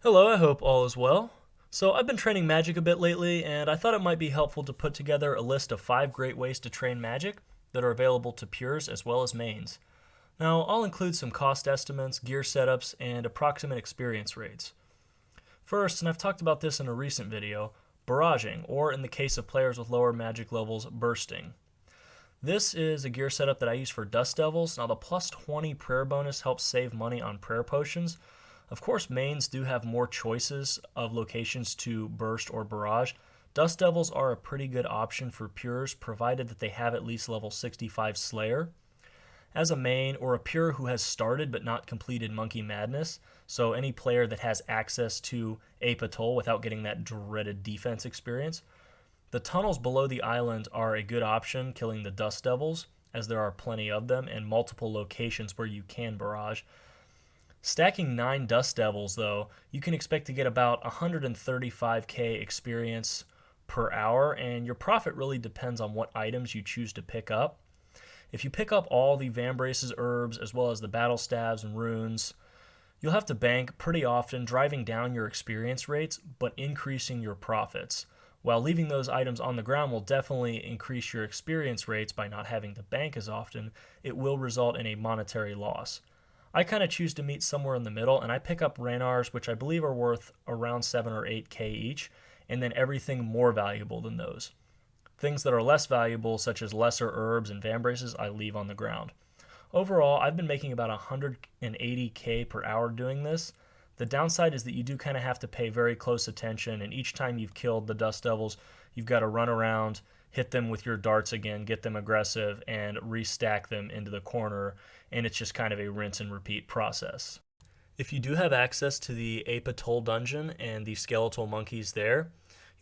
Hello, I hope all is well. So, I've been training magic a bit lately, and I thought it might be helpful to put together a list of 5 great ways to train magic that are available to pures as well as mains. Now, I'll include some cost estimates, gear setups, and approximate experience rates. First, and I've talked about this in a recent video, barraging, or in the case of players with lower magic levels, bursting. This is a gear setup that I use for Dust Devils. Now, the plus 20 prayer bonus helps save money on prayer potions. Of course, mains do have more choices of locations to burst or barrage. Dust Devils are a pretty good option for pures, provided that they have at least level 65 Slayer. As a main, or a pure who has started but not completed Monkey Madness, so any player that has access to Ape Atoll without getting that dreaded defense experience, the tunnels below the island are a good option killing the Dust Devils, as there are plenty of them and multiple locations where you can barrage. Stacking 9 Dust Devils, though, you can expect to get about 135k experience per hour, and your profit really depends on what items you choose to pick up. If you pick up all the Vambrace's herbs as well as the battle staves and runes, you'll have to bank pretty often, driving down your experience rates but increasing your profits. While leaving those items on the ground will definitely increase your experience rates by not having to bank as often, it will result in a monetary loss. I kind of choose to meet somewhere in the middle, and I pick up Ranars, which I believe are worth around 7 or 8k each, and then everything more valuable than those. Things that are less valuable, such as lesser herbs and Vambraces, I leave on the ground. Overall, I've been making about 180k per hour doing this. The downside is that you do kind of have to pay very close attention, and each time you've killed the Dust Devils, you've got to run around, hit them with your darts again, get them aggressive, and restack them into the corner, and it's just kind of a rinse and repeat process. If you do have access to the Ape Atoll dungeon and the skeletal monkeys there,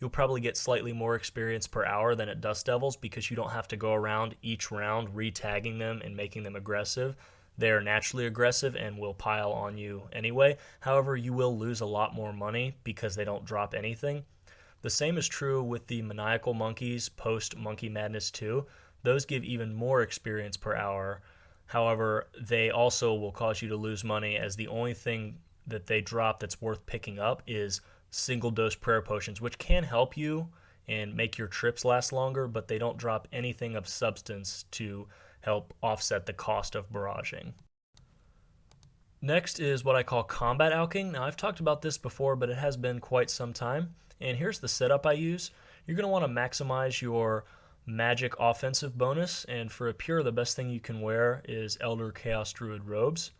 you'll probably get slightly more experience per hour than at Dust Devils because you don't have to go around each round re-tagging them and making them aggressive. They are naturally aggressive and will pile on you anyway. However, you will lose a lot more money because they don't drop anything. The same is true with the maniacal monkeys post Monkey Madness 2. Those give even more experience per hour. However, they also will cause you to lose money, as the only thing that they drop that's worth picking up is single dose prayer potions, which can help you and make your trips last longer, but they don't drop anything of substance to help offset the cost of barraging. Next is what I call combat alking. Now, I've talked about this before, but it has been quite some time. And here's the setup I use. You're going to want to maximize your magic offensive bonus, and for a pure, the best thing you can wear is Elder Chaos Druid robes.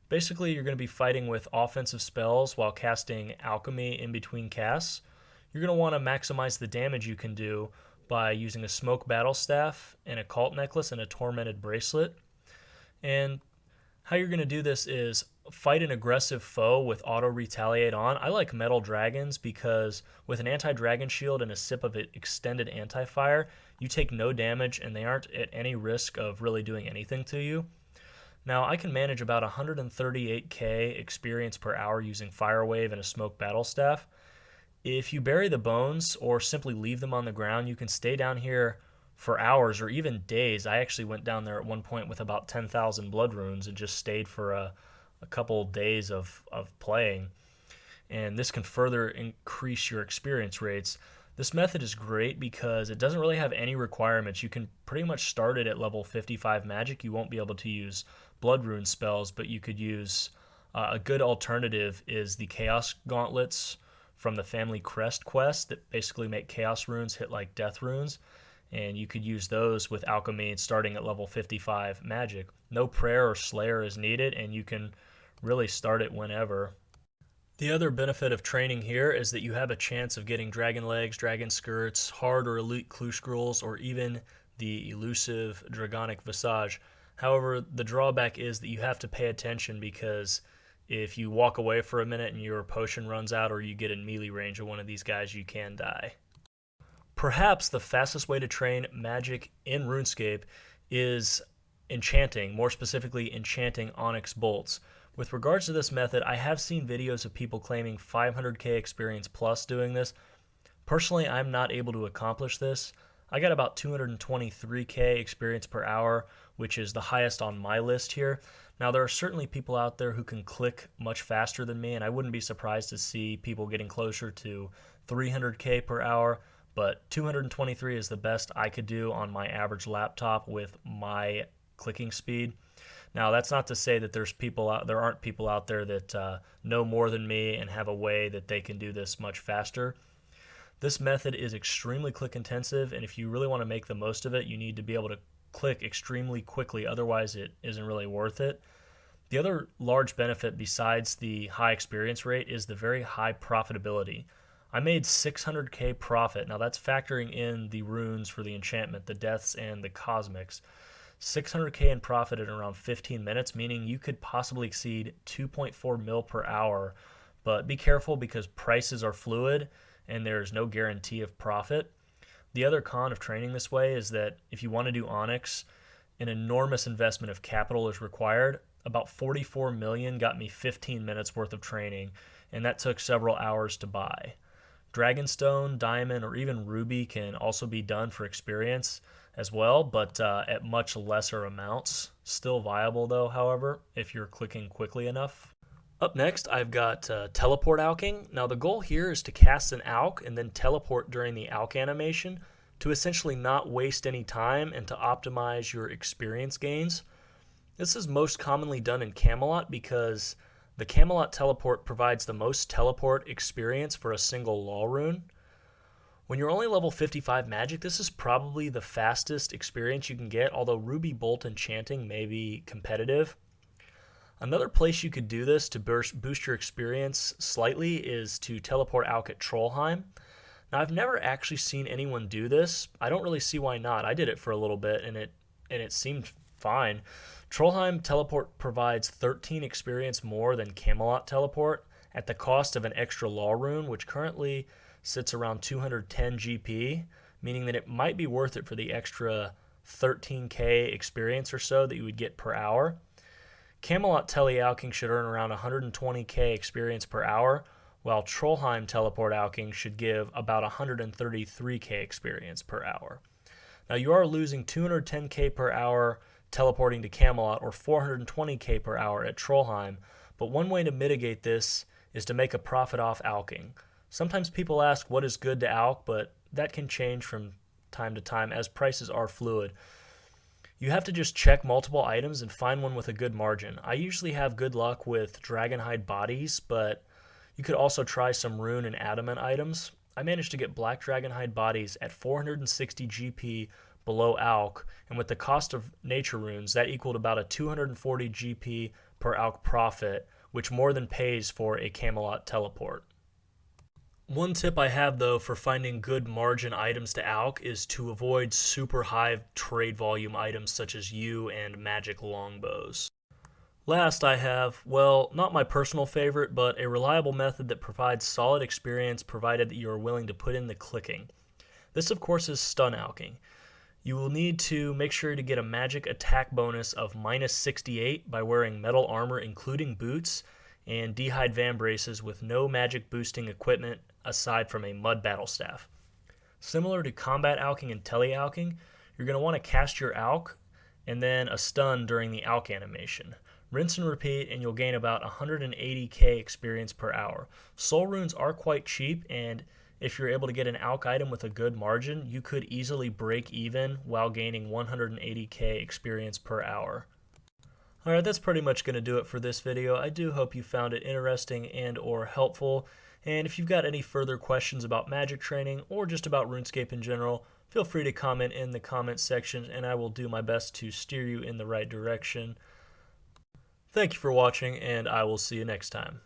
Basically, you're going to be fighting with offensive spells while casting alchemy in between casts. You're going to want to maximize the damage you can do by using a smoke battle staff and a cult necklace and a tormented bracelet. And how you're going to do this is fight an aggressive foe with auto retaliate on. I like metal dragons because with an anti-dragon shield and a sip of extended anti-fire, you take no damage and they aren't at any risk of really doing anything to you. Now, I can manage about 138k experience per hour using Fire Wave and a smoke battle staff. If you bury the bones or simply leave them on the ground, you can stay down here for hours or even days. I actually went down there at one point with about 10,000 blood runes and just stayed for a couple days of playing. And this can further increase your experience rates. This method is great because it doesn't really have any requirements. You can pretty much start it at level 55 magic. You won't be able to use blood rune spells, but you could use a good alternative is the Chaos Gauntlets from the Family Crest quest that basically make Chaos runes hit like death runes. And you could use those with alchemy starting at level 55 magic. No prayer or slayer is needed, and you can really start it whenever. The other benefit of training here is that you have a chance of getting dragon legs, dragon skirts, hard or elite clue scrolls, or even the elusive dragonic visage. However, the drawback is that you have to pay attention because if you walk away for a minute and your potion runs out or you get in melee range of one of these guys, you can die. Perhaps the fastest way to train magic in RuneScape is enchanting, more specifically enchanting onyx bolts. With regards to this method, I have seen videos of people claiming 500k experience plus doing this. Personally, I'm not able to accomplish this. I got about 223k experience per hour, which is the highest on my list here. Now, there are certainly people out there who can click much faster than me, and I wouldn't be surprised to see people getting closer to 300K per hour, but 223 is the best I could do on my average laptop with my clicking speed. Now, that's not to say that there aren't people out there that know more than me and have a way that they can do this much faster. This method is extremely click intensive, and if you really want to make the most of it, you need to be able to click extremely quickly, otherwise it isn't really worth it. The other large benefit besides the high experience rate is the very high profitability. I made 600k profit. Now that's factoring in the runes for the enchantment, the deaths, and the cosmics. 600k in profit in around 15 minutes, meaning you could possibly exceed 2.4 mil per hour. But be careful because prices are fluid and there's no guarantee of profit. The other con of training this way is that if you want to do Onyx, an enormous investment of capital is required. About 44 million got me 15 minutes worth of training, and that took several hours to buy. Dragonstone, Diamond, or even Ruby can also be done for experience as well, but at much lesser amounts. Still viable though, however, if you're clicking quickly enough. Up next, I've got Teleport Alking. Now the goal here is to cast an Alk and then teleport during the Alk animation to essentially not waste any time and to optimize your experience gains. This is most commonly done in Camelot because the Camelot teleport provides the most teleport experience for a single law rune. When you're only level 55 magic, this is probably the fastest experience you can get, although Ruby Bolt Enchanting may be competitive. Another place you could do this to boost your experience slightly is to teleport Alk at Trollheim. Now, I've never actually seen anyone do this. I don't really see why not. I did it for a little bit, and it seemed fine. Trollheim teleport provides 13 experience more than Camelot teleport at the cost of an extra law rune, which currently sits around 210 GP, meaning that it might be worth it for the extra 13k experience or so that you would get per hour. Camelot Tele-Alking should earn around 120k experience per hour, while Trollheim Teleport Alking should give about 133k experience per hour. Now you are losing 210k per hour teleporting to Camelot or 420k per hour at Trollheim, but one way to mitigate this is to make a profit off Alking. Sometimes people ask what is good to Alk, but that can change from time to time as prices are fluid. You have to just check multiple items and find one with a good margin. I usually have good luck with Dragonhide bodies, but you could also try some rune and adamant items. I managed to get black Dragonhide bodies at 460 GP below Alk, and with the cost of nature runes, that equaled about a 240 GP per Alk profit, which more than pays for a Camelot teleport. One tip I have though for finding good margin items to Alk is to avoid super high trade volume items such as yew and magic longbows. Last I have, well, not my personal favorite, but a reliable method that provides solid experience provided that you are willing to put in the clicking. This of course is stun alking. You will need to make sure to get a magic attack bonus of minus 68 by wearing metal armor including boots and D'hide Vambraces with no magic boosting equipment aside from a mud battle staff. Similar to combat alking and tele-alking, you're going to want to cast your alk and then a stun during the alk animation. Rinse and repeat and you'll gain about 180k experience per hour. Soul runes are quite cheap, and if you're able to get an alk item with a good margin, you could easily break even while gaining 180k experience per hour. Alright, that's pretty much going to do it for this video. I do hope you found it interesting and or helpful. And if you've got any further questions about magic training or just about RuneScape in general, feel free to comment in the comments section and I will do my best to steer you in the right direction. Thank you for watching, and I will see you next time.